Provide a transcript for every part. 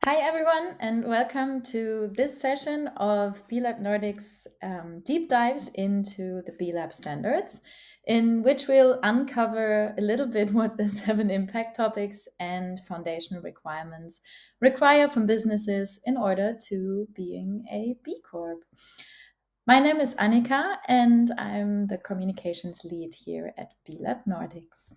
Hi, everyone, and welcome to this session of B-Lab Nordic's deep dives into the B-Lab standards, in which we'll uncover a little bit what the 7 impact topics and foundational requirements require from businesses in order to being a B Corp. My name is Annika, and I'm the communications lead here at B-Lab Nordics.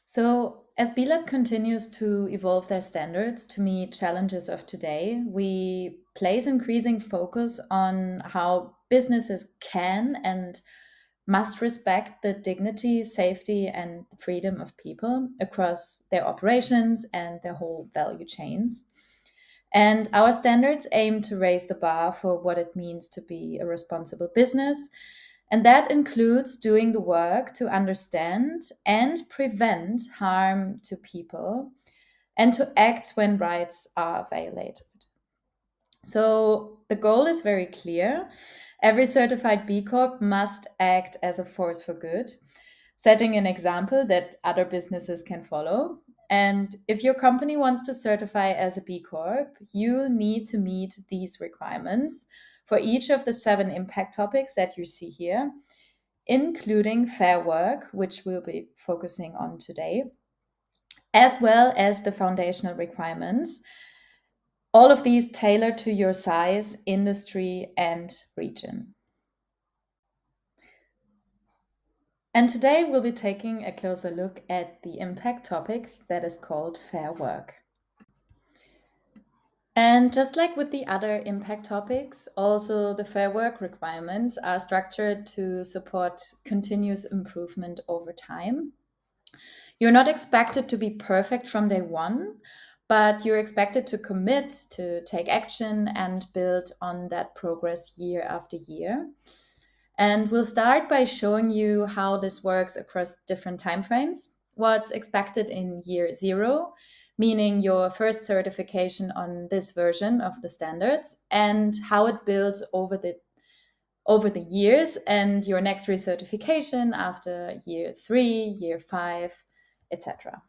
So, as BLab continues to evolve their standards to meet challenges of today, we place increasing focus on how businesses can and must respect the dignity, safety, and freedom of people across their operations and their whole value chains. And our standards aim to raise the bar for what it means to be a responsible business, and that includes doing the work to understand and prevent harm to people and to act when rights are violated. So the goal is very clear. Every certified B Corp must act as a force for good, setting an example that other businesses can follow. And if your company wants to certify as a B Corp, you need to meet these requirements for each of the 7 impact topics that you see here, including fair work, which we'll be focusing on today, as well as the foundational requirements. All of these tailored to your size, industry, and region. And today we'll be taking a closer look at the impact topic that is called fair work. And just like with the other impact topics, also the fair work requirements are structured to support continuous improvement over time. You're not expected to be perfect from day one, but you're expected to commit to take action and build on that progress year after year. And we'll start by showing you how this works across different timeframes, what's expected in year 0, meaning your first certification on this version of the standards, and how it builds over the years and your next recertification after year 3, year 5, etc.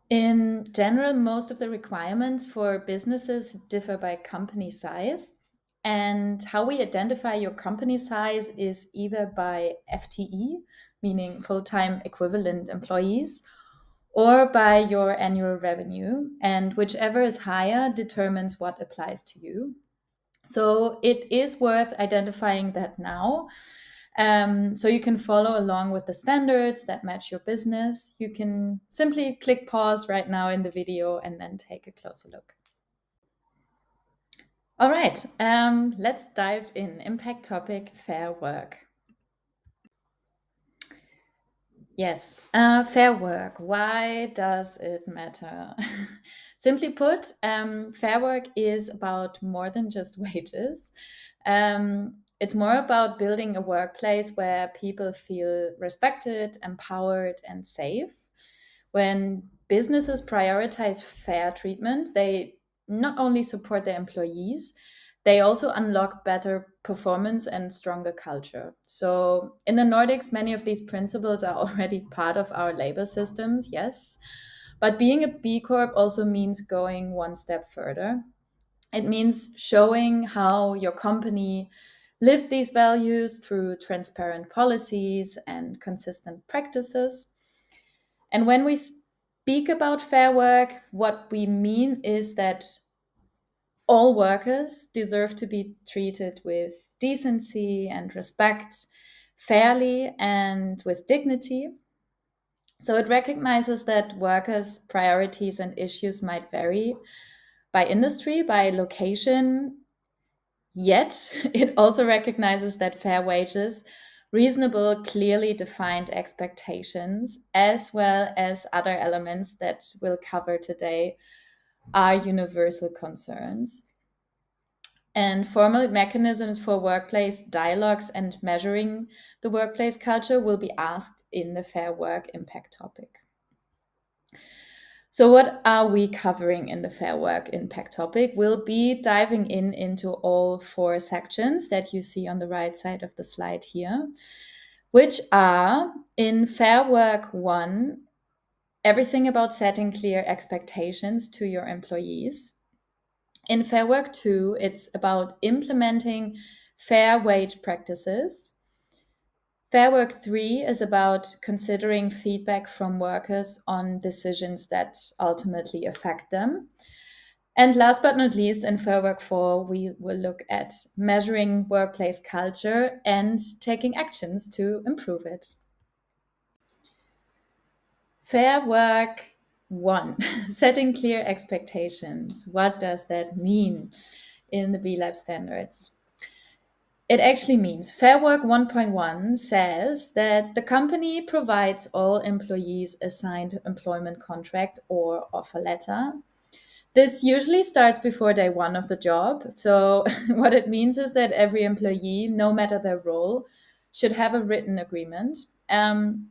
In general, most of the requirements for businesses differ by company size. And how we identify your company size is either by FTE, meaning full time equivalent employees, or by your annual revenue. And whichever is higher determines what applies to you. So it is worth identifying that now. So you can follow along with the standards that match your business. You can simply click pause right now in the video and then take a closer look. All right, let's dive in. Impact topic, fair work. Yes, fair work. Why does it matter? Simply put, fair work is about more than just wages. It's more about building a workplace where people feel respected, empowered, and safe. When businesses prioritize fair treatment, they not only support their employees, they also unlock better performance and stronger culture. So, in the Nordics, many of these principles are already part of our labor systems, yes. But being a B Corp also means going one step further. It means showing how your company lives these values through transparent policies and consistent practices. And when we speak about fair work, what we mean is that all workers deserve to be treated with decency and respect, fairly and with dignity. So it recognizes that workers' priorities and issues might vary by industry, by location, yet it also recognizes that fair wages, reasonable, clearly defined expectations, as well as other elements that we'll cover today, are universal concerns. And formal mechanisms for workplace dialogues and measuring the workplace culture will be asked in the Fair Work Impact topic. So, what are we covering in the Fair Work Impact topic? We'll be diving into all 4 sections that you see on the right side of the slide here, which are in Fair Work 1, everything about setting clear expectations to your employees. In Fair Work 2, it's about implementing fair wage practices. Fair Work 3 is about considering feedback from workers on decisions that ultimately affect them. And last but not least, in Fair Work 4, we will look at measuring workplace culture and taking actions to improve it. Fair Work 1, setting clear expectations. What does that mean in the B Lab standards? It actually means Fair Work 1.1 says that the company provides all employees a signed employment contract or offer letter. This usually starts before day one of the job. So, what it means is that every employee, no matter their role, should have a written agreement.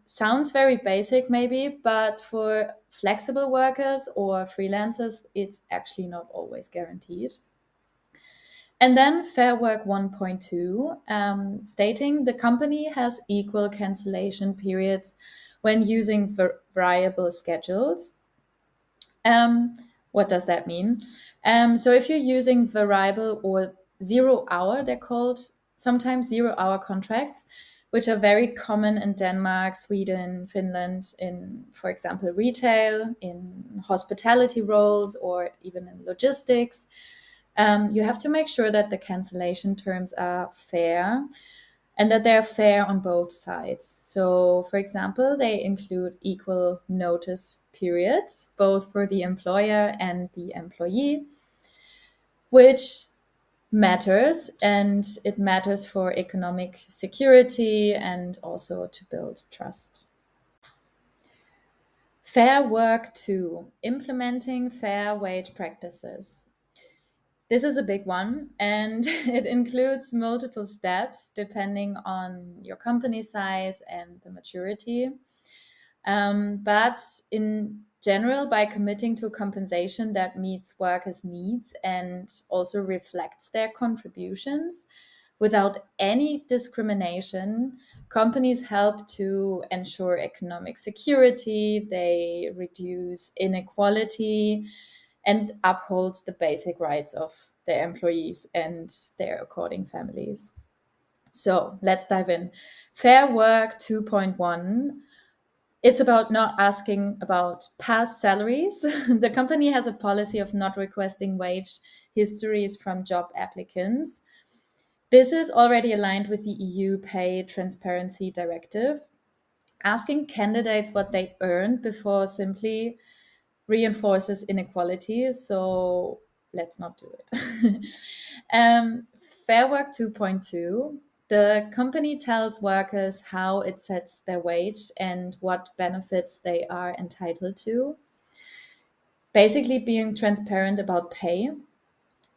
Sounds very basic, maybe, but for flexible workers or freelancers, it's actually not always guaranteed. And then Fair Work 1.2, stating the company has equal cancellation periods when using variable schedules. What does that mean? So if you're using variable or 0 hour, they're called sometimes 0 hour contracts, which are very common in Denmark, Sweden, Finland, in, for example, retail, in hospitality roles, or even in logistics. You have to make sure that the cancellation terms are fair and that they're fair on both sides. So, for example, they include equal notice periods, both for the employer and the employee, which matters, and it matters for economic security and also to build trust. Fair Work 2, implementing fair wage practices. This is a big one, and it includes multiple steps depending on your company size and the maturity. But in general, by committing to compensation that meets workers' needs and also reflects their contributions without any discrimination, companies help to ensure economic security, they reduce inequality, and uphold the basic rights of their employees and their according families. So let's dive in. Fair Work 2.1. It's about not asking about past salaries. The company has a policy of not requesting wage histories from job applicants. This is already aligned with the EU Pay Transparency Directive. Asking candidates what they earned before simply reinforces inequality. So let's not do it. Fair Work 2.2. The company tells workers how it sets their wage and what benefits they are entitled to. Basically, being transparent about pay.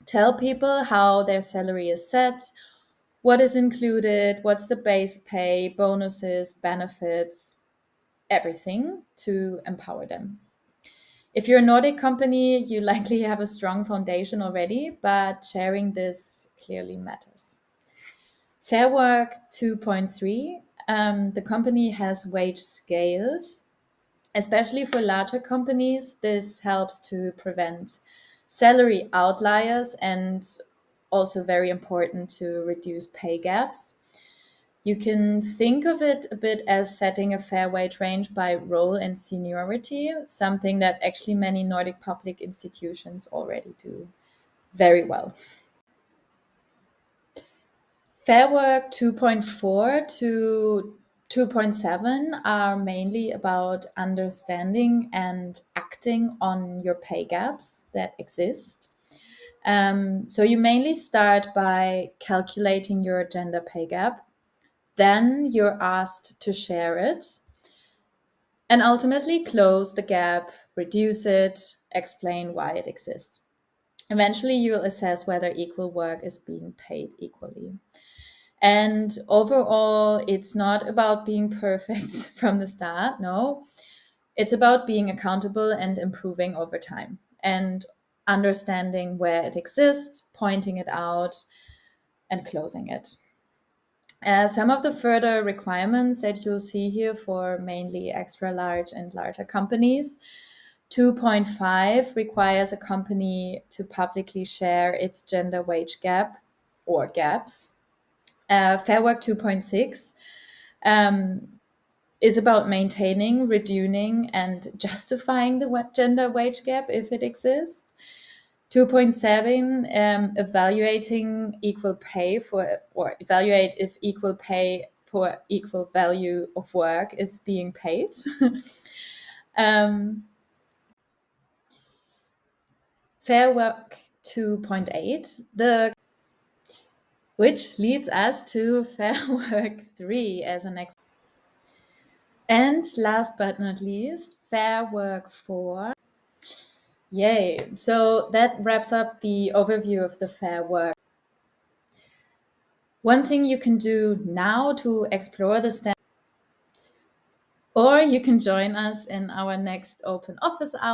Tell people how their salary is set, what is included, what's the base pay, bonuses, benefits, everything to empower them. If you're a Nordic company, you likely have a strong foundation already, but sharing this clearly matters. Fair Work 2.3, the company has wage scales. Especially for larger companies, this helps to prevent salary outliers and also very important to reduce pay gaps. You can think of it a bit as setting a fair wage range by role and seniority, something that actually many Nordic public institutions already do very well. Fair Work 2.4 to 2.7 are mainly about understanding and acting on your pay gaps that exist. So you mainly start by calculating your gender pay gap. Then you're asked to share it and ultimately close the gap, reduce it, explain why it exists. Eventually, you'll assess whether equal work is being paid equally. And overall, it's not about being perfect from the start. No, it's about being accountable and improving over time and understanding where it exists, pointing it out, and closing it. Some of the further requirements that you'll see here for mainly extra large and larger companies. 2.5 requires a company to publicly share its gender wage gap or gaps. Fair Work 2.6 is about maintaining, reducing, and justifying the gender wage gap if it exists. 2.7, evaluating equal pay for, or evaluate if equal pay for equal value of work is being paid. Fair Work 2.8, which leads us to Fair Work 3 as an next. And last but not least, Fair Work 4. Yay. So that wraps up the overview of the Fair Work. One thing you can do now to explore the standard, or you can join us in our next open office hour.